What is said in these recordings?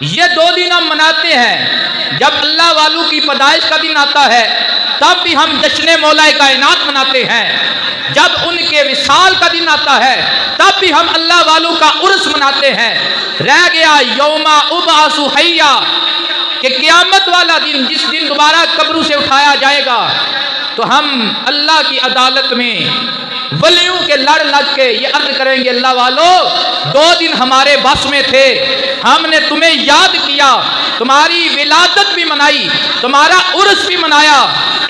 یہ 2 دن ہم مناتے ہیں، جب اللہ والوں کی پیدائش کا دن آتا ہے تب بھی ہم جشن مولا کائنات مناتے ہیں، جب ان کے وصال کا دن آتا ہے تب بھی ہم اللہ والوں کا عرس مناتے ہیں۔ رہ گیا یوم ابعث حیا، کہ قیامت والا دن، جس دن دوبارہ قبروں سے اٹھایا جائے گا، تو ہم اللہ کی عدالت میں ولیوں کے لڑ لگ کے یہ عرض کریں گے، اللہ والو 2 دن ہمارے بس میں تھے، ہم نے تمہیں یاد کیا، تمہاری ولادت بھی منائی، تمہارا عرس بھی منایا،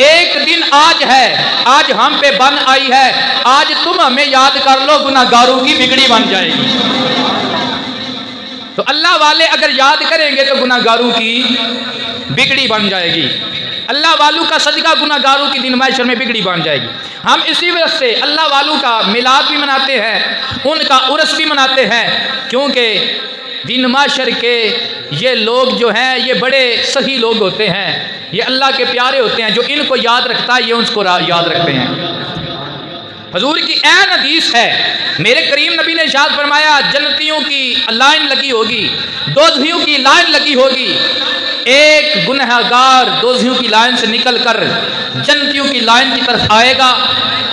ایک دن آج ہے، آج ہم پہ بن آئی ہے، آج تم ہمیں یاد کر لو، گناہگاروں کی بگڑی بن جائے گی۔ تو اللہ والے اگر یاد کریں گے تو گناہگاروں کی بگڑی بن جائے گی، اللہ والوں کا صدقہ گناہگاروں کی دن محشر میں بگڑی بن جائے گی۔ ہم اسی وجہ سے اللہ والوں کا میلاد بھی مناتے ہیں، ان کا عرس بھی مناتے ہیں، کیونکہ دن محشر کے یہ لوگ جو ہیں یہ بڑے صحیح لوگ ہوتے ہیں، یہ اللہ کے پیارے ہوتے ہیں، جو ان کو یاد رکھتا ہے یہ ان کو یاد رکھتے ہیں۔ حضور کی عین حدیث ہے، میرے کریم نبی نے ارشاد فرمایا، جنتیوں کی لائن لگی ہوگی، دوزخیوں کی لائن لگی ہوگی، ایک گنہگار دوزخیوں کی لائن سے نکل کر جنتیوں کی لائن کی طرف آئے گا،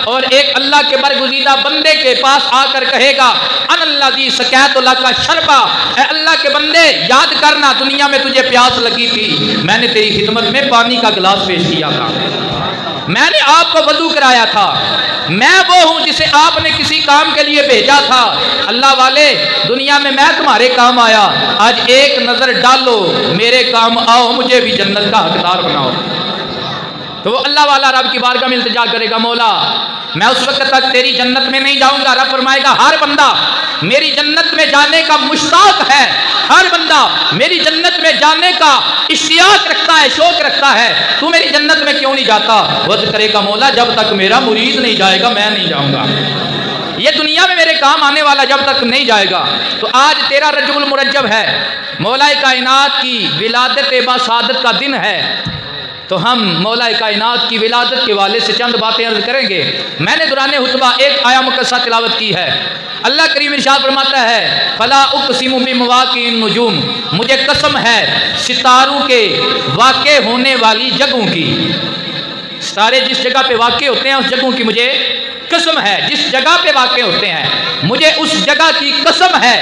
اور ایک اللہ کے برگزیدہ بندے کے پاس آ کر کہے گا، ان الذی سقیت لک شربا، اے اللہ کے بندے یاد کرنا دنیا میں تجھے پیاس لگی تھی، میں نے تیری خدمت میں پانی کا گلاس پیش کیا تھا، میں نے آپ کو وضو کرایا تھا، میں وہ ہوں جسے آپ نے کسی کام کے لیے بھیجا تھا، اللہ والے دنیا میں تمہارے کام آیا، آج ایک نظر ڈالو میرے کام آؤ، مجھے بھی جنت کا حقدار بناؤ۔ تو وہ اللہ والا رب کی بارگاہ میں التجا کرے گا، مولا میں اس وقت تک تیری جنت میں نہیں جاؤں گا۔ رب فرمائے گا، ہر بندہ میری جنت میں جانے کا مشتاق ہے، ہر بندہ میری جنت میں جانے کا اشتیاق رکھتا ہے، شوق رکھتا ہے، تو میری جنت میں کیوں نہیں جاتا؟ وہ کرے گا، مولا جب تک میرا مرید نہیں جائے گا میں نہیں جاؤں گا، یہ دنیا میں میرے کام آنے والا جب تک نہیں جائے گا۔ تو آج 13 رجب المرجب ہے، مولا کائنات کی ولادت باسعادت کا دن ہے، تو ہم مولا کائنات کی ولادت کے والے سے چند باتیں عرض کریں گے۔ میں نے دوران خطبہ ایک آیا مقدسہ تلاوت کی ہے، اللہ کریم ارشاد فرماتا ہے، فلا اقسم بمواقع النجوم، مجھے قسم ہے ستاروں کے واقع ہونے والی جگہوں کی، ستارے جس جگہ پہ واقع ہوتے ہیں اس جگہوں کی مجھے قسم ہے، جس جگہ پہ واقع ہوتے ہیں مجھے اس جگہ کی قسم ہے۔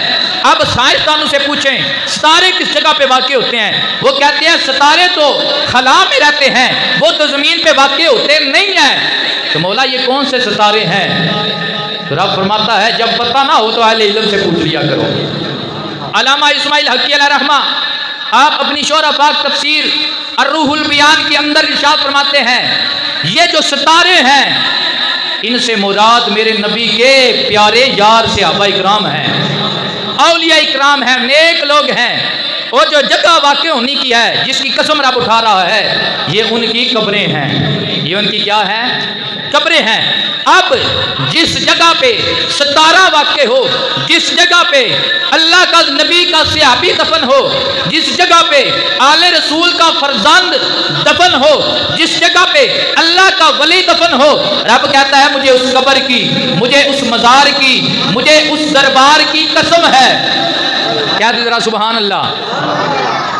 اب سائنسدانوں سے پوچھیں ستارے کس جگہ پہ واقع ہوتے ہیں، وہ کہتے ہیں ستارے تو خلا میں رہتے ہیں، وہ تو زمین پہ واقع ہوتے نہیں ہیں۔ تو مولا یہ کون سے ستارے ہیں؟ تو رب فرماتا ہے، جب پتہ نہ ہو تو اہل علم سے پوچھ لیا کرو۔ علامہ اسماعیل حقی علیہ رحمہ آپ اپنی شورہ پاک تفسیر الروح البیان کے اندر ارشاد فرماتے ہیں، یہ جو ستارے ہیں ان سے مراد میرے نبی کے پیارے یار صحابہ اکرام ہیں، اولیاء اکرام ہیں، نیک لوگ ہیں، اور جو جگہ واقع ہونی کی ہے جس کی قسم رب اٹھا رہا ہے یہ ان کی قبریں ہیں، یہ ان کی کیا ہے؟ قبریں ہیں۔ اب جس جگہ پہ ستارہ واقع ہو، جس جگہ پہ اللہ کا نبی کا صحابی دفن ہو، جس جگہ پہ آل رسول کا فرزند دفن ہو، جس جگہ پہ اللہ کا ولی دفن ہو، رب کہتا ہے مجھے اس قبر کی، مجھے اس مزار کی، مجھے اس دربار کی قسم ہے۔ کیا ذرا سبحان اللہ،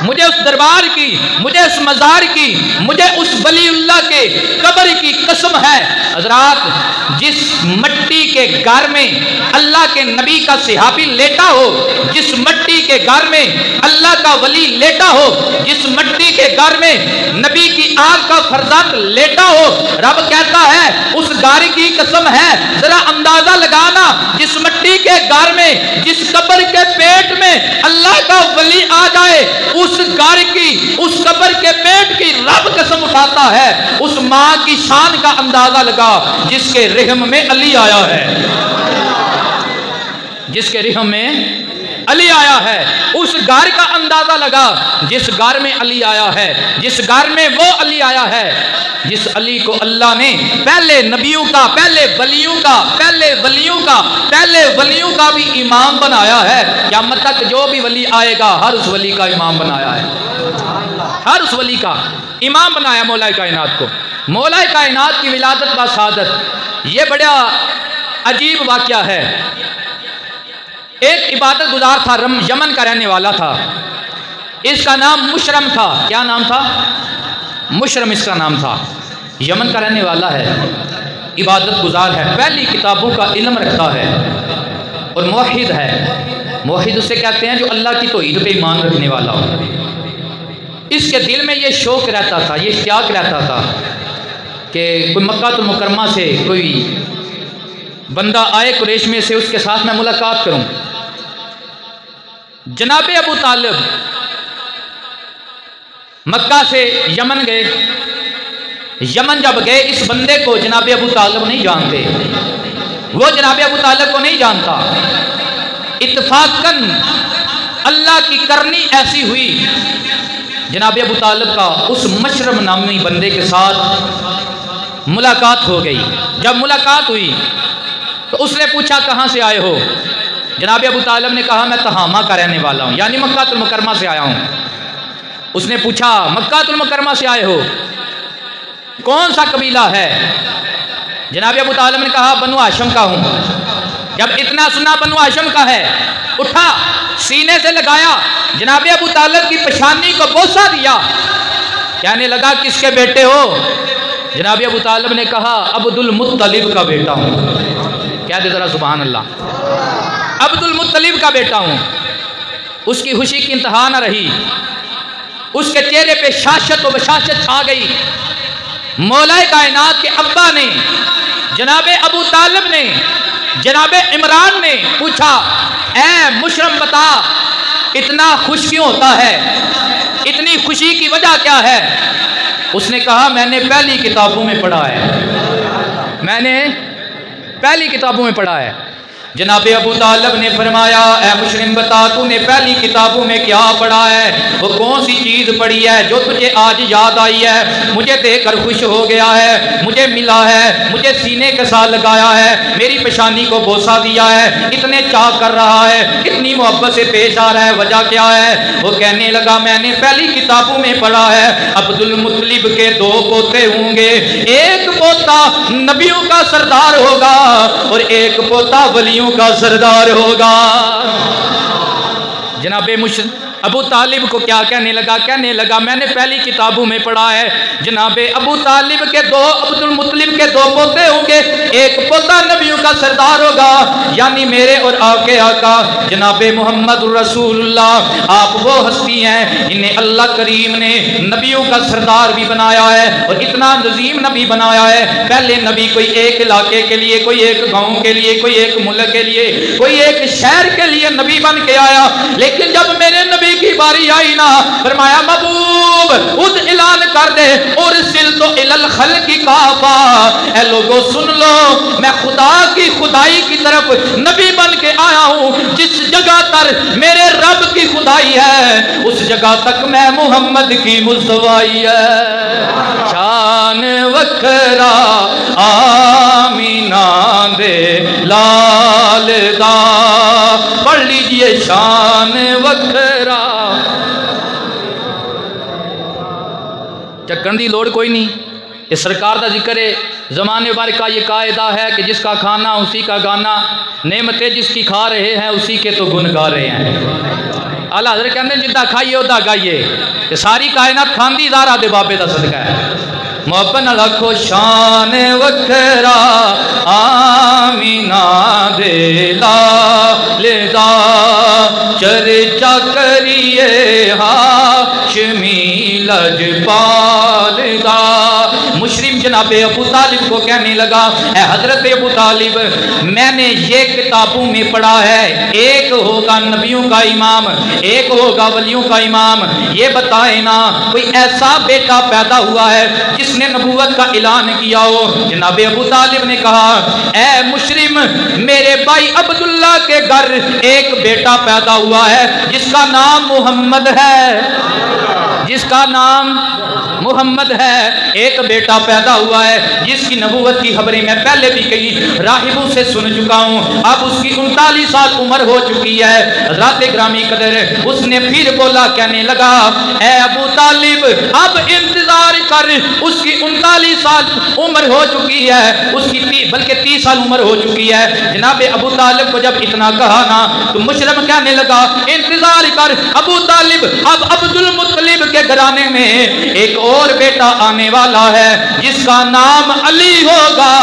مجھے اس دربار کی، مجھے اس مزار کی، مجھے اس ولی اللہ کے قبر کی قسم ہے۔ حضرات جس مٹی کے گھر میں اللہ کے نبی کا صحابی لیٹا ہو، جس مٹی کے گھر میں اللہ کا ولی لیٹا ہو، جس مٹی کے گھر میں نبی کی آگ کا فرزند لیٹا ہو، رب کہتا ہے اس گھر کی قسم ہے۔ ذرا اندازہ لگانا، جس مٹی کے گھر میں، جس قبر کے پیٹ میں اللہ کا ولی آ جائے، اس گھر کی، اس قبر کے پیٹ کی رب قسم اٹھاتا ہے۔ اس ماں کی شان کا اندازہ لگا جس کے رحم میں علی آیا ہے، جس کے رحم میں علی آیا ہے، اس گھر کا اندازہ لگا جس گھر میں علی آیا ہے، جس گھر میں وہ علی آیا ہے جس علی کو اللہ نے پہلے نبیوں کا، پہلے ولیوں کا، پہلے ولیوں کا، پہلے ولیوں کا بھی امام بنایا ہے۔ قیامت تک جو بھی ولی آئے گا ہر اس ولی کا امام بنایا ہے، ہر اس ولی کا امام بنایا مولا کائنات کو۔ مولا کائنات کی ولادت باسعادت یہ بڑا عجیب واقعہ ہے۔ ایک عبادت گزار تھا، یمن کا رہنے والا تھا، اس کا نام مشرم تھا۔ کیا نام تھا؟ مشرم اس کا نام تھا۔ یمن کا رہنے والا ہے، عبادت گزار ہے، پہلی کتابوں کا علم رکھتا ہے اور موحد ہے۔ موحد اسے کہتے ہیں جو اللہ کی توحید پہ ایمان رکھنے والا ہو۔ اس کے دل میں یہ شوق رہتا تھا، یہ اشتیاق رہتا تھا کہ کوئی مکہ المکرمہ سے کوئی بندہ آئے قریش میں سے، اس کے ساتھ میں ملاقات کروں۔ جناب ابو طالب مکہ سے یمن گئے۔ یمن جب گئے، اس بندے کو جناب ابو طالب نہیں جانتے، وہ جناب ابو طالب کو نہیں جانتا۔ اتفاقاً اللہ کی کرنی ایسی ہوئی، جناب ابو طالب کا اس مشرم نامی بندے کے ساتھ ملاقات ہو گئی۔ جب ملاقات ہوئی تو اس نے پوچھا کہاں سے آئے ہو؟ جناب ابو طالب نے کہا میں تہامہ کا رہنے والا ہوں، یعنی مکہ المکرمہ سے آیا ہوں۔ اس نے پوچھا مکہ المکرمہ سے آئے ہو، کون سا قبیلہ ہے؟ جناب ابو طالب نے کہا بنو ہاشم کا ہوں۔ جب اتنا سنا بنو ہاشم کا ہے، اٹھا سینے سے لگایا، جناب ابو طالب کی پیشانی کو بوسہ دیا، کہنے لگا کس کے بیٹے ہو؟ جناب ابو طالب نے کہا عبد المطلب کا بیٹا ہوں۔ کیا دے ذرا سبحان اللہ، عبد المطلب کا بیٹا ہوں۔ اس کی خوشی کی انتہا نہ رہی، اس کے چہرے پہ شاشت و بشاشت چھا گئی۔ مولا کائنات کے ابا نے، جناب ابو طالب نے، جناب عمران نے پوچھا اے مشرم بتا اتنا خوش کیوں ہوتا ہے، اتنی خوشی کی وجہ کیا ہے؟ اس نے کہا میں نے پہلی کتابوں میں پڑھا ہے، میں نے پہلی کتابوں میں پڑھا ہے۔ جناب ابو طالب نے فرمایا اے مشرم بتا تو نے پہلی کتابوں میں کیا پڑھا ہے؟ وہ کون سی چیز پڑھی ہے جو تجھے آج یاد آئی ہے؟ مجھے دیکھ کر خوش ہو گیا ہے، مجھے ملا ہے، مجھے سینے کے ساتھ لگایا ہے، میری پیشانی کو بوسہ دیا ہے، اتنے چاہ کر رہا ہے، اتنی محبت سے پیش آ رہا ہے، وجہ کیا ہے؟ وہ کہنے لگا میں نے پہلی کتابوں میں پڑھا ہے عبد المطلب کے 2 پوتے ہوں گے، ایک پوتا نبیوں کا سردار ہوگا اور ایک پوتا ولیوں کا سردار ہوگا۔ جناب ابو طالب کو کیا کہنے لگا میں نے پہلی کتابوں میں پڑھا ہے جناب ابو طالب کے 2 عبد المطلب کے 2 پوتے ہوں گے، ایک پوتا نبیوں کا سردار ہوگا، یعنی میرے اور آپ کے آقا جناب محمد رسول اللہ۔ آپ وہ ہستی ہیں جنہیں اللہ کریم نے نبیوں کا سردار بھی بنایا ہے اور اتنا نظیم نبی بنایا ہے۔ پہلے نبی کوئی ایک علاقے کے لیے، کوئی ایک گاؤں کے لیے، کوئی ایک ملک کے لیے، کوئی ایک شہر کے لیے نبی بن کے آیا، لیکن جب میرے نبی کی باری آئی نا، فرمایا محبوب خود اعلان کر دے ارسلت الی الخلق کافہ، اے لوگوں سن لو میں خدا کی خدائی کی طرف نبی بن کے آیا ہوں، جس جگہ تر میرے رب کی خدائی ہے اس جگہ تک میں محمد کی مصطفائی ہے۔ شان وکھرا آمینہ دے لال دا، پڑھ لیجئے شان وکھرا۔ چکن دی لوڑ کوئی نہیں، یہ سرکار دا ذکر ہے۔ زمانے بھر کا یہ قاعدہ ہے کہ جس کا کھانا اسی کا گانا، نعمتیں جس کی کھا رہے ہیں اسی کے تو گن گا رہے ہیں۔ اعلیٰ حضرت کہتے ہیں جدہ کھائیے ادا گائیے، کہ ساری کائنات کھاندی زارا دے بابے دا صدقہ ہے۔ محبت نہ رکھو شان وکھرا آمینہ دے لال دا، چرچا کریے ہاشمی لجپال دا۔ مشرم جناب ابو طالب کو کہنے لگا اے حضرت ابو طالب میں نے یہ کتابوں میں پڑھا ہے ایک ہوگا نبیوں کا امام، ایک ہوگا ولیوں کا امام، یہ بتائے نا کوئی ایسا بیٹا پیدا ہوا ہے جس نے نبوت کا اعلان کیا ہو؟ جناب ابو طالب نے کہا اے مشرم میرے بھائی عبداللہ کے گھر ایک بیٹا پیدا ہوا ہے جس کا نام محمد ہے۔ جس کا نام محمد ہے، ایک بیٹا پیدا ہوا ہے جس کی نبوت کی خبریں میں پہلے بھی کئی راہبوں سے سن چکا ہوں، اب اس کی 39 سال عمر ہو چکی ہے۔ حضرات گرامی قدر، اس نے پھر بولا، کہنے لگا اے ابو طالب اب انتظار کر، اس کی 39 سال عمر ہو چکی ہے، اس کی بلکہ 30 سال عمر ہو چکی ہے۔ جناب ابو طالب کو جب اتنا کہا نا تو مشرم کہنے لگا انتظار کر ابو طالب، اب عبد المطلب کے گھرانے میں ایک اور بیٹا آنے والا ہے جس کا نام علی ہوگا،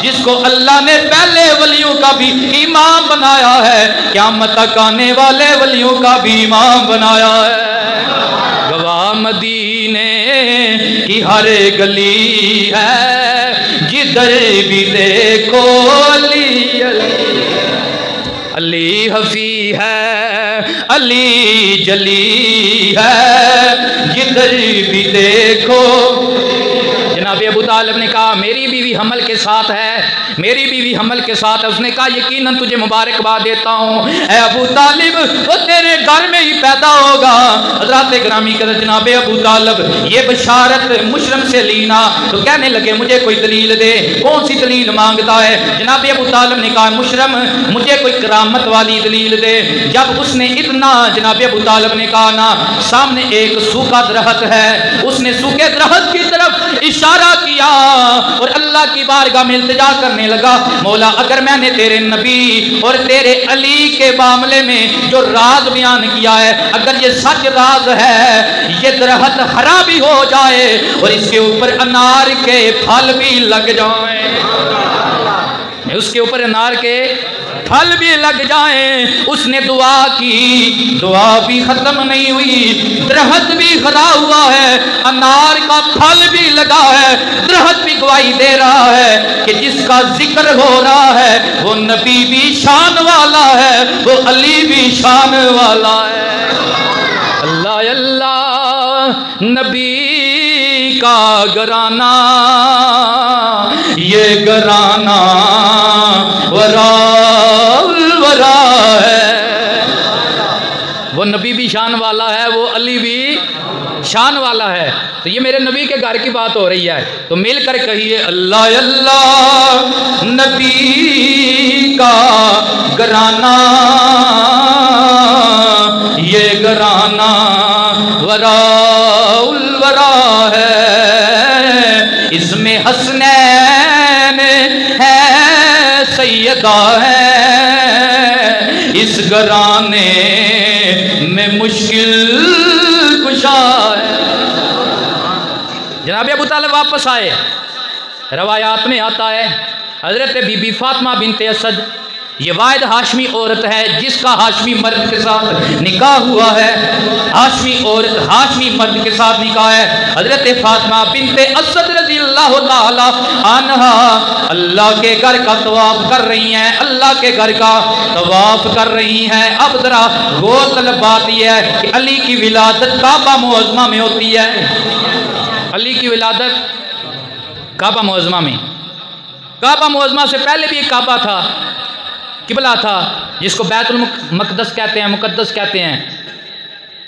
جس کو اللہ نے پہلے ولیوں کا بھی امام بنایا ہے، قیامت تک آنے والے ولیوں کا بھی امام بنایا ہے۔ گواہ مدینے کی ہر گلی ہے، جدھر بھی دیکھو علی علی، علی حفی ہے، علی جلی ہے، جدھر بھی دیکھو۔ جناب ابو طالب نے کہا میری بیوی حمل کے ساتھ ہے، میری بیوی حمل کے ساتھ ہے۔ اس نے کہا یقیناً تجھے مبارکباد دیتا ہوں اے ابو طالب، وہ تیرے گھر میں ہی پیدا ہوگا۔ حضرات گرامی قدر، جناب ابو طالب یہ بشارت مشرم سے لینا تو کہنے لگے مجھے کوئی دلیل دے، کون سی دلیل مانگتا ہے؟ جناب ابو طالب نے کہا مشرم مجھے کوئی کرامت والی دلیل دے۔ جب اس نے اتنا جناب ابو طالب نے کہا نا، سامنے ایک سوکھا درخت ہے، اس نے سوکھے درخت کی طرف اشارہ کیا اور اللہ کی بارگاہ میں التجا کرنے لگا، مولا اگر میں نے تیرے نبی اور تیرے علی کے معاملے میں جو راز بیان کیا ہے، اگر یہ سچ راز ہے، یہ درخت ہرا بھی ہو جائے اور اس کے اوپر انار کے پھل بھی لگ جائیں، اس کے اوپر انار کے پھل بھی لگ جائیں۔ اس نے دعا کی، دعا بھی ختم نہیں ہوئی، درخت بھی کھڑا ہوا ہے، انار کا پھل بھی لگا ہے، درخت بھی گواہی دے رہا ہے کہ جس کا ذکر ہو رہا ہے وہ نبی بھی شان والا ہے، وہ علی بھی شان والا ہے۔ اللہ اللہ نبی کا گھرانہ، یہ گھرانہ ورا ہے، وہ نبی بھی شان والا ہے، وہ علی بھی شان والا ہے۔ تو یہ میرے نبی کے گھر کی بات ہو رہی ہے، تو مل کر کہیے اللہ اللہ نبی کا گھرانہ، یہ گھرانہ ورا الورا ہے، اس میں حسنین ہے، سیدہ ہے، اس گھرانے میں مشکل کشا ہے۔ جناب ابو طالب واپس آئے، روایات میں آتا ہے حضرت بی بی فاطمہ بنت اسد یہ واحد ہاشمی عورت ہے جس کا ہاشمی مرد کے ساتھ نکاح ہوا ہے، ہاشمی عورت ہاشمی مرد کے ساتھ نکاح ہے۔ حضرت فاطمہ بنت اسد رضی اللہ تعالی عنہا اللہ کے گھر کا طواف کر رہی ہیں، اللہ کے گھر کا طواف کر رہی ہیں۔ اب ذرا غور طلب بات یہ ہے کہ علی کی ولادت کعبہ معظمہ میں ہوتی ہے، علی کی ولادت کعبہ معظمہ میں، کعبہ معظمہ سے پہلے بھی ایک کعبہ تھا، قبلہ تھا جس کو بیت المقدس کہتے ہیں، مقدس کہتے ہیں۔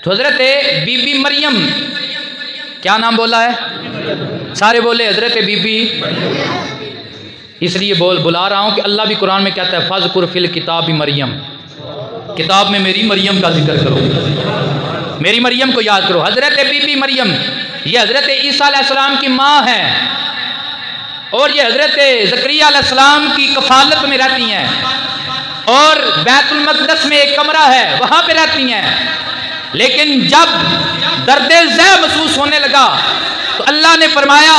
تو حضرت بی بی مریم، کیا نام بولا ہے؟ سارے بولے حضرت بی بی، اس لیے بلا رہا ہوں کہ اللہ بھی قرآن میں کہتا ہے فَذْكُرْ فِي الْكِتَابِ مریم، کتاب میں میری مریم کا ذکر کرو، میری مریم کو یاد کرو۔ حضرت بی بی مریم یہ حضرت عیسیٰ علیہ السلام کی ماں ہے اور یہ حضرت زکریا علیہ السلام کی کفالت میں رہتی ہیں، اور بیت المقدس میں ایک کمرہ ہے وہاں پہ رہتی ہیں۔ لیکن جب درد ذہ محسوس ہونے لگا تو اللہ نے فرمایا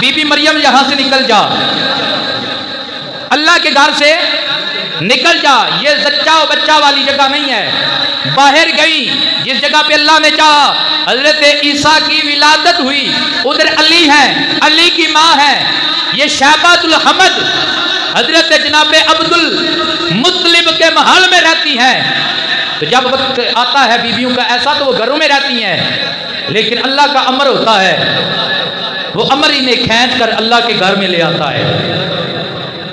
بی بی مریم یہاں سے نکل جا، اللہ کے گھر سے نکل جا، یہ زچہ و بچہ والی جگہ نہیں ہے۔ باہر گئی جس جگہ پہ اللہ نے چاہا، حضرت عیسیٰ کی ولادت ہوئی، ادھر علی ہے، علی کی ماں ہے، یہ شیبۃ الحمد حضرت جناب عبد المطلب کے محل میں رہتی ہیں۔ تو جب وقت آتا ہے بیویوں کا ایسا تو وہ گھروں میں رہتی ہیں، لیکن اللہ کا امر ہوتا ہے، وہ امر انہیں کھینچ کر اللہ کے گھر میں لے آتا ہے۔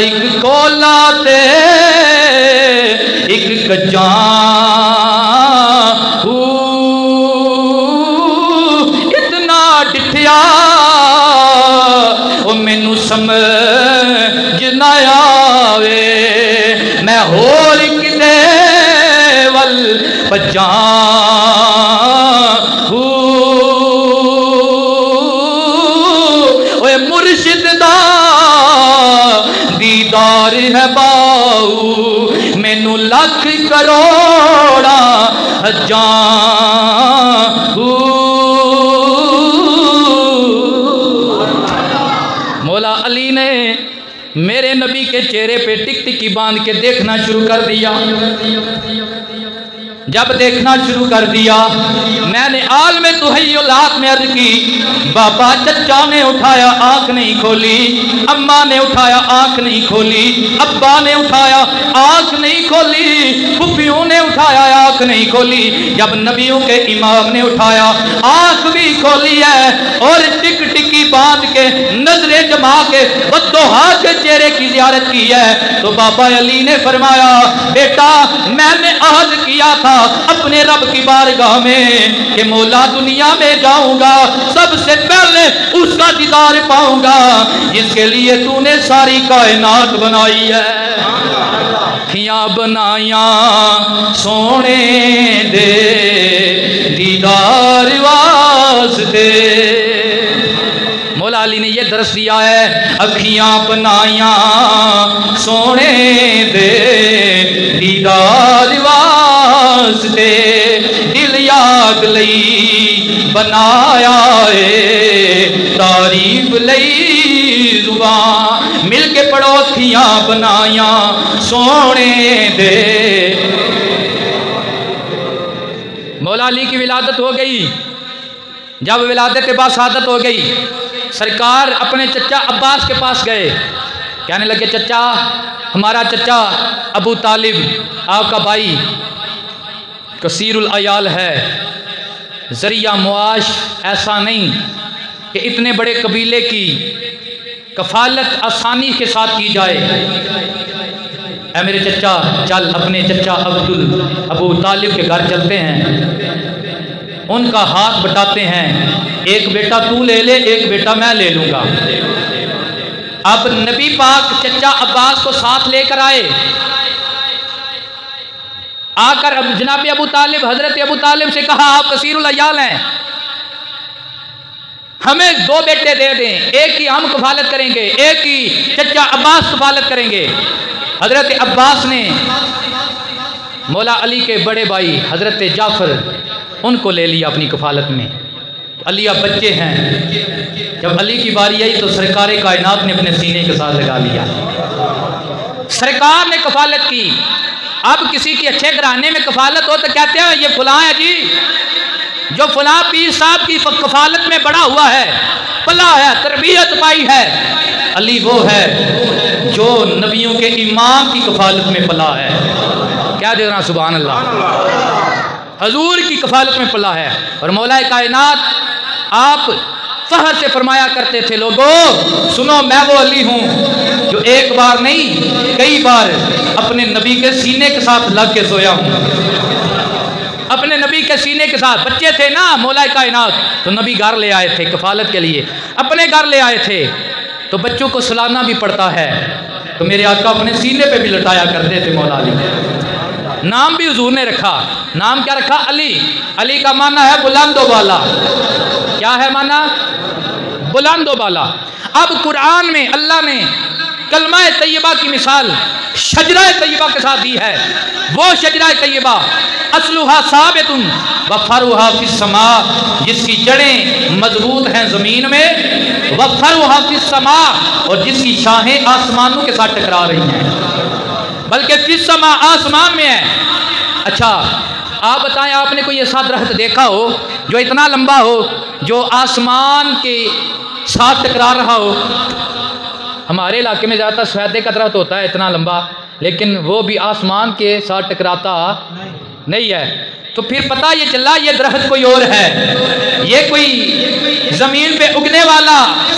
ایک کولا تے ایک کجاں اتنا ڈٹھیا او مینوں سمجھ نہ آوے میں ہور کدے ول بجاں اوے مرشد دا دیدار ہے باؤ مینوں لکھ کروڑا حجاں مولا علی نے میرے نبی کے چہرے پہ ٹک ٹکی باندھ کے دیکھنا شروع کر دیا جب دیکھنا شروع کر دیا میں نے عالم تحیلات میں عرض کی بابا چچا نے اٹھایا آنکھ نہیں کھولی اماں نے اٹھایا آنکھ نہیں کھولی ابا نے اٹھایا آنکھ نہیں کھولی پھپھیوں نے اٹھایا آنکھ نہیں کھولی جب نبیوں کے امام نے اٹھایا آنکھ بھی کھولی ہے اور ٹک ٹکی باندھ کے نظریں جما کے بدوہا کے چہرے کی زیارت کی ہے تو بابا علی نے فرمایا بیٹا میں نے عہد کیا تھا اپنے رب کی بارگاہ میں کہ مولا دنیا میں جاؤں گا سب سے پہلے اس کا دیدار پاؤں گا جس کے لیے تو نے ساری کائنات بنائی ہے کھیاں بنائیاں سونے دے دیدار واسطے مولا علی نے یہ درس دیا ہے اکھیاں بنائیاں سونے دے دیدار واسطے دل یاد لئی بنایا ہے تعریف لئی زبان مل کے پڑھو اکھیاں بنائیاں سونے دے مولا علی کی ولادت ہو گئی جب ولادت باسعادت ہو گئی سرکار اپنے چچا عباس کے پاس گئے کہنے لگے چچا ہمارا چچا ابو طالب آپ کا بھائی کثیر العیال ہے ذریعہ معاش ایسا نہیں کہ اتنے بڑے قبیلے کی کفالت آسانی کے ساتھ کی جائے اے میرے چچا چل اپنے چچا ابو طالب کے گھر چلتے ہیں ان کا ہاتھ بٹاتے ہیں ایک بیٹا تو لے لے ایک بیٹا میں لے لوں گا اب نبی پاک چچا عباس کو ساتھ لے کر آئے آ کر جناب ابو طالب حضرت ابو طالب سے کہا آپ کثیر العیال ہیں ہمیں 2 بیٹے دے دیں ایک کی ہم کفالت کریں گے ایک کی چچا عباس کفالت کریں گے حضرت عباس نے مولا علی کے بڑے بھائی حضرت جعفر ان کو لے لیا اپنی کفالت میں علی اب بچے ہیں جب علی کی باری آئی تو سرکار کائنات نے اپنے سینے کے ساتھ لگا لیا سرکار نے کفالت کی اب کسی کی اچھے گھرانے میں کفالت ہو تو کہتے ہیں یہ فلاں ہے جی جو فلاں پیر صاحب کی کفالت میں بڑا ہوا ہے پلا ہے تربیت پائی ہے علی وہ ہے جو نبیوں کے امام کی کفالت میں پلا ہے کیا دیکھ رہا سبحان اللہ حضور کی کفالت میں پلا ہے اور مولا کائنات آپ فخر سے فرمایا کرتے تھے لوگوں سنو میں وہ علی ہوں جو ایک بار نہیں کئی بار اپنے نبی کے سینے کے ساتھ لگ کے سویا ہوں اپنے نبی کے سینے کے ساتھ بچے تھے نا مولا کائنات تو نبی گھر لے آئے تھے کفالت کے لیے اپنے گھر لے آئے تھے تو بچوں کو سلانا بھی پڑتا ہے تو میرے آقا اپنے سینے پہ بھی لٹایا کرتے تھے مولا علی نام بھی حضور نے رکھا نام کیا رکھا علی علی کا معنی ہے بلند و بالا کیا ہے معنی بلند و بالا اب قرآن میں اللہ نے کلمہ طیبہ کی مثال شجرہ طیبہ کے ساتھ دی ہے وہ شجرہ طیبہ اصلها ثابت وفرعها فی السماء جس کی جڑیں مضبوط ہیں زمین میں وفرعها فی السماء اور جس کی شاخیں آسمانوں کے ساتھ ٹکرا رہی ہیں بلکہ فی السماء آسمان میں ہے اچھا آپ بتائیں آپ نے کوئی ایسا درخت دیکھا ہو جو اتنا لمبا ہو جو آسمان کے ساتھ ٹکرا رہا ہو ہمارے علاقے میں زیادہ تر سفیدے کا درخت ہوتا ہے اتنا لمبا لیکن وہ بھی آسمان کے ساتھ ٹکراتا نہیں ہے تو پھر پتہ یہ چلا یہ درخت کوئی اور ہے یہ کوئی زمین پہ اگنے والا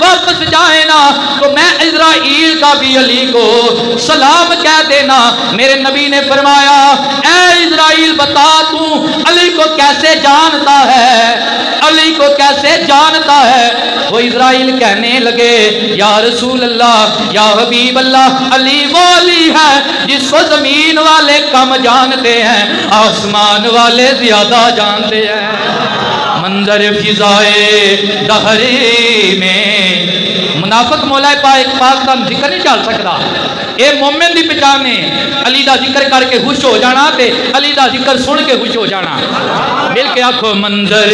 واپس جائے نا تو میں اسرائیل کا بھی علی کو سلام کہہ دینا۔ میرے نبی نے فرمایا اے اسرائیل بتا تو علی کو کیسے جانتا ہے، علی کو کیسے جانتا ہے؟ وہ اسرائیل کہنے لگے یا رسول اللہ یا حبیب اللہ، علی وہ علی ہے جس کو زمین والے کم جانتے ہیں، آسمان والے زیادہ جانتے ہیں۔ منظر فضائے دہری میں منافق مولا پاک کا ذکر نہیں چل سکتا، اے مومن دی پہچانے علی دا ذکر کر کے خوش ہو جانا تے علی دا ذکر سن کے خوش ہو جانا۔ مل کے آکھو منظر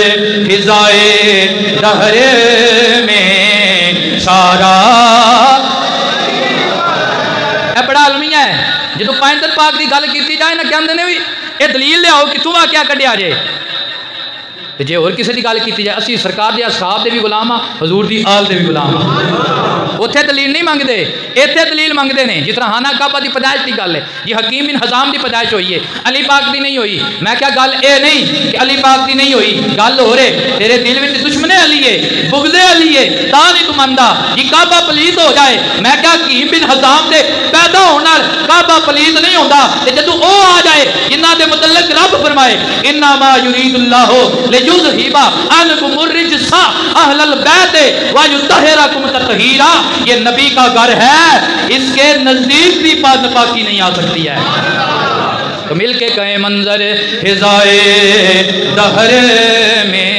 فضائے دہر میں سارا اے بڑا المیہ ہے۔ جدو پائنتر پاک دی گل کیتی جائے نا کہندے نے بھی اے دلیل لے آؤ کتوں واقعہ کڈیا جے، تے جے اور کسی دی گل کیتی جائے اسی سرکار دے اصحاب دے بھی غلام ہاں، حضور دی آل دے بھی غلام ہاں۔ اتنے دلیل نہیں منگتے، اتنے دلیل منگتے ہیں۔ جس طرح ہانا کعبہ دی پیدائش کی گل ہے، یہ حکیم بن حزام دی پیدائش ہوئی ہے، علی پاک دی نہیں ہوئی۔ میں کیا گل اے نہیں کہ علی پاک دی نہیں ہوئی، گل ہو رہے تیرے دل میں دشمن علی ہے، بغض علی ہے، تا نہیں تو مندا یہ کعبہ پلیت ہو جائے۔ میں کیا حکیم بن حزام دے پیدا ہونا کعبہ پلیت نہیں ہوتا، جدو او آ جائے جنہ دے متعلق رب فرمائے انما یرید اللہ لیذھب عنکم الرجس اہل البیت ویطہرکم تطہیرا۔ یہ نبی کا گھر ہے، اس کے نزدیک بھی پاکی نہیں آ سکتی ہے۔ تو مل کے کہیں منظر فضائے دہر میں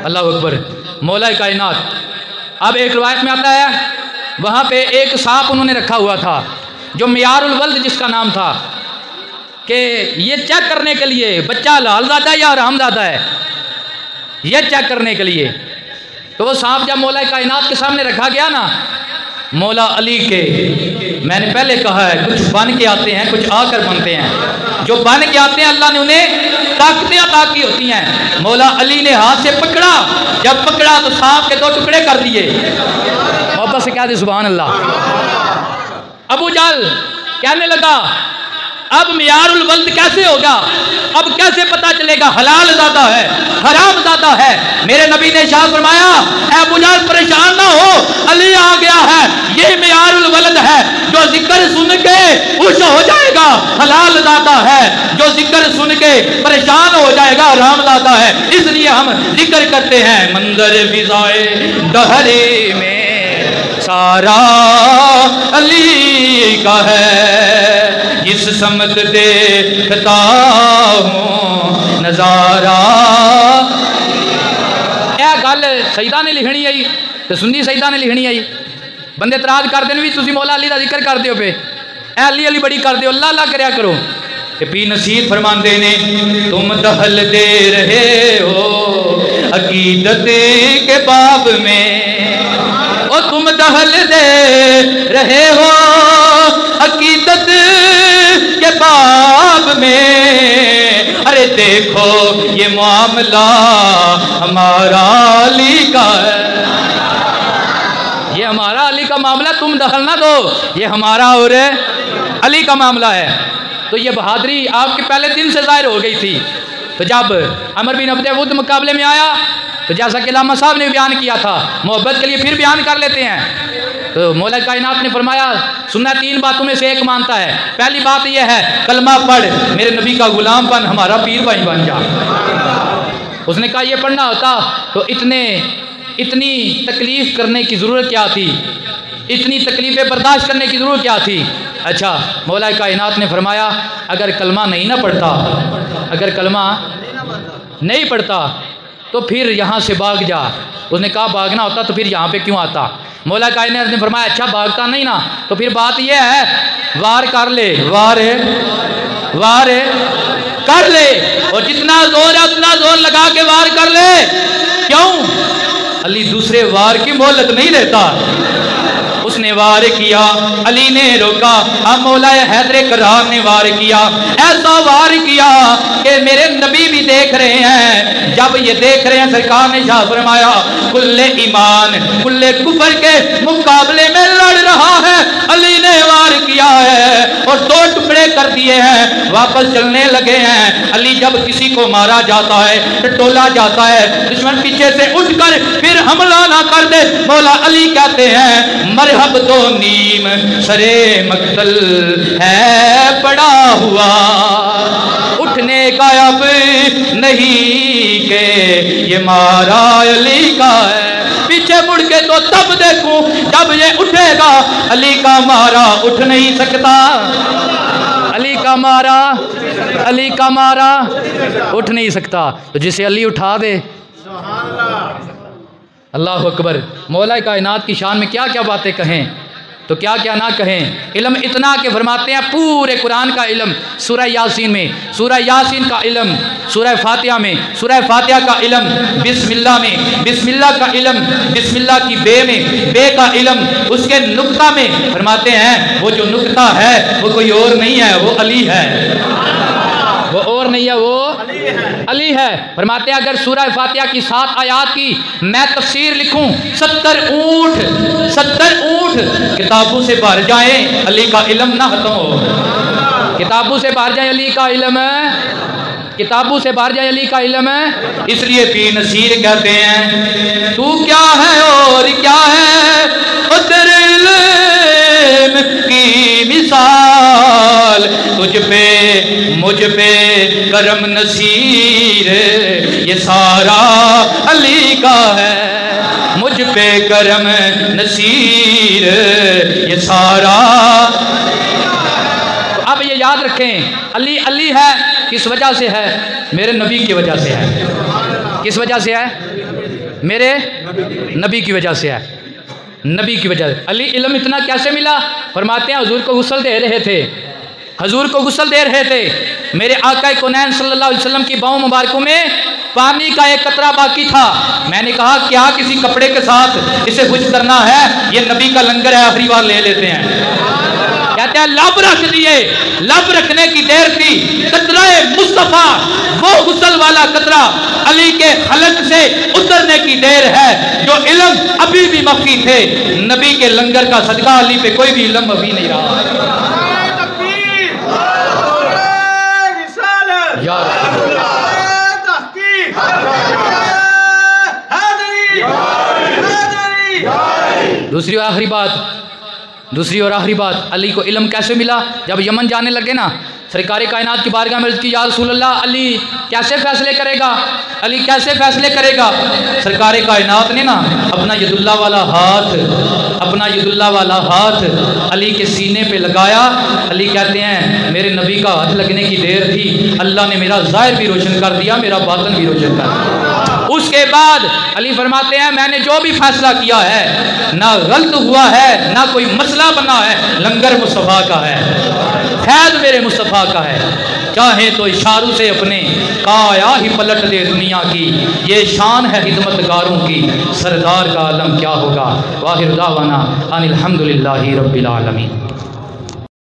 اللہ اکبر مولا کائنات۔ اب ایک روایت میں آتا ہے وہاں پہ ایک سانپ انہوں نے رکھا ہوا تھا جو معیار الولد جس کا نام تھا، کہ یہ چیک کرنے کے لیے بچہ حلال زادہ ہے یا حرام زادہ ہے، یہ چیک کرنے کے لیے۔ تو وہ سانپ جب مولا کائنات کے سامنے رکھا گیا نا، مولا علی کے، میں نے پہلے کہا ہے کچھ بن کے آتے ہیں کچھ آ کر بنتے ہیں، جو بن کے آتے ہیں اللہ نے انہیں طاقتیں عطا کی ہوتی ہیں۔ مولا علی نے ہاتھ سے پکڑا، جب پکڑا تو سانپ کے 2 ٹکڑے کر دیے۔ محبت سے کہہ دے سبحان اللہ۔ ابو جہل کہنے لگا اب معیار الولد کیسے ہوگا، اب کیسے پتا چلے گا حلال زادہ ہے حرام زادہ ہے؟ میرے نبی نے ارشاد فرمایا اے ابو جہل پریشان نہ ہو، علی آ گیا ہے، یہ معیار الولد ہے، جو ذکر سن کے خوش ہو جائے گا حلال زادہ ہے، جو ذکر سن کے پریشان ہو جائے گا حرام زادہ ہے۔ اس لیے ہم ذکر کرتے ہیں منظر فضائے دہری میں سارا علی کا ہے، جس سمت دیکھتا ہوں نظارہ۔ اے گل سیدہ نے لکھنی آئی تو سنی سیدہ نے لکھنی آئی۔ بندے اعتراض کرتے ہیں بھی تسی مولا علی دا ذکر کر دیو پہ، اے علی علی بڑی کر دیو، اللہ اللہ کریا کرو۔ پی نصیر فرماندے نے تم دخل دے رہے ہو عقیدت کے باب میں، او تم دخل دے رہے ہو عقیدت کے باب میں، ارے دیکھو یہ معاملہ ہمارا علی کا ہے، یہ ہمارا علی کا معاملہ، تم دخل نہ دو، یہ ہمارا اور علی کا معاملہ ہے۔ تو یہ بہادری آپ کے پہلے دن سے ظاہر ہو گئی تھی۔ تو جب عمر بن عبد ود مقابلے میں آیا تو جیسا کہ علامہ صاحب نے بیان کیا تھا، محبت کے لیے پھر بیان کر لیتے ہیں، تو مولا کائنات نے فرمایا سننا 3 باتوں میں سے ایک مانتا ہے۔ پہلی بات یہ ہے کلمہ پڑھ، میرے نبی کا غلام بن، ہمارا پیر بھائی بن جا۔ اس نے کہا یہ پڑھنا ہوتا تو اتنی تکلیف کرنے کی ضرورت کیا تھی، اتنی تکلیفیں برداشت کرنے کی ضرورت کیا تھی؟ اچھا مولا کائنات نے فرمایا اگر کلمہ نہیں نہ پڑھتا، اگر کلمہ نہیں پڑھتا تو پھر یہاں سے بھاگ جا۔ اس نے کہا بھاگنا ہوتا تو پھر یہاں پہ کیوں آتا؟ مولا کائنات نے فرمایا اچھا بھاگتا نہیں نا تو پھر بات یہ ہے وار کر لے، وار کر لے، اور جتنا زور ہے اتنا زور لگا کے وار کر لے۔ کیوں؟ علی دوسرے وار کی مہلت نہیں دیتا۔ اس نے نے وار کیا، علی نے روکا، اب مولا حیدر کرار نے وار کیا، ایسا وار کیا کہ میرے نبی بھی دیکھ رہے ہیں۔ جب یہ دیکھ رہے ہیں سرکار نے شاہ فرمایا کل ایمان کل کفر کے مقابلے میں لڑ رہا ہے، علی نے وار کیا ہے اور 2 ٹکڑے کر دیے ہیں، واپس چلنے لگے ہیں۔ علی جب کسی کو مارا جاتا ہے، ٹولا جاتا ہے، دشمن پیچھے سے اٹھ کر پھر حملہ نہ کر دے، مولا علی کہتے ہیں مرحب تو نیم سرے مقتل ہے پڑا ہوا، اٹھنے کا اب نہیں کہ یہ مارا علی کا ہے، پیچھے مڑ کے تو تب دیکھوں جب یہ اٹھے گا، علی کا مارا اٹھ نہیں سکتا، علی کا مارا علی کا مارا اٹھ نہیں سکتا، تو جسے علی اٹھا دے، اللہ اکبر۔ مولا کائنات کی شان میں کیا کیا باتیں کہیں تو کیا کیا نہ کہیں۔ علم اتنا کہ فرماتے ہیں پورے قرآن کا علم سورہ یاسین میں، سورہ یاسین کا علم سورہ فاتحہ میں، سورہ فاتحہ کا علم بسم اللہ میں، بسم اللہ کا علم بسم اللہ کی بے میں، بے کا علم اس کے نقطہ میں، فرماتے ہیں وہ جو نقطہ ہے وہ کوئی اور نہیں ہے، وہ علی ہے، وہ اور نہیں ہے، وہ علی ہے۔ فرماتے ہیں اگر سورہ فاتحہ کی 7 آیات کی میں تفسیر لکھوں 70 اونٹ کتابوں سے بھر جائیں، علی کا علم نہ ختم ہو، کتابوں سے بھر جائیں علی کا علم ہے، کتابوں سے باہر جائے علی کا علم ہے۔ اس لیے پیر نصیر کہتے ہیں تو کیا ہے اور کیا ہے تیرے علم کی مثال، تجھ پہ مجھ پہ کرم نصیر یہ سارا علی کا ہے، مجھ پہ کرم نصیر یہ سارا۔ اب یہ یاد رکھیں علی علی ہے کس وجہ سے ہے؟ میرے نبی کی وجہ سے ہے۔ کس وجہ سے ہے؟ میرے نبی کی وجہ سے ہے، نبی کی وجہ سے۔ علی علم اتنا کیسے ملا؟ فرماتے ہیں حضور کو غسل دے رہے تھے، حضور کو غسل دے رہے تھے، میرے آقا کونین صلی اللہ علیہ وسلم کی باہوں مبارکوں میں پانی کا ایک قطرہ باقی تھا، میں نے کہا کیا کسی کپڑے کے ساتھ اسے خشک کرنا ہے؟ یہ نبی کا لنگر ہے، آخری بار لے لیتے ہیں۔ کہتے ہیں لب رکھ دیے، لب رکھنے کی دیر تھی، قطرہ مصطفیٰ وہ غسل والا قطرہ علی کے حلق سے اترنے کی دیر ہے، جو علم ابھی بھی مخفی تھے، نبی کے لنگر کا صدقہ علی پہ کوئی بھی علم ابھی نہیں رہا۔ دوسری اور آخری بات علی کو علم کیسے ملا؟ جب یمن جانے لگے نا، سرکار کائنات کی بارگاہ میں عرض کی یا رسول اللہ علی کیسے فیصلے کرے گا؟ علی کیسے فیصلے کرے گا؟ سرکار کائنات نے نا اپنا ید اللہ والا ہاتھ علی کے سینے پہ لگایا۔ علی کہتے ہیں میرے نبی کا ہاتھ لگنے کی دیر تھی، اللہ نے میرا ظاہر بھی روشن کر دیا، میرا باطن بھی روشن کر دیا۔ اس کے بعد علی فرماتے ہیں میں نے جو بھی فیصلہ کیا ہے نہ غلط ہوا ہے نہ کوئی مسئلہ بنا ہے، لنگر مصطفیٰ کا ہے، فیض میرے مصطفیٰ کا ہے، چاہے تو اشاروں سے اپنے کایا ہی پلٹ دے دنیا کی، یہ شان ہے خدمتگاروں کی، سردار کا عالم کیا ہوگا۔ واخر دعوانا ان الحمدللہ رب العالمین۔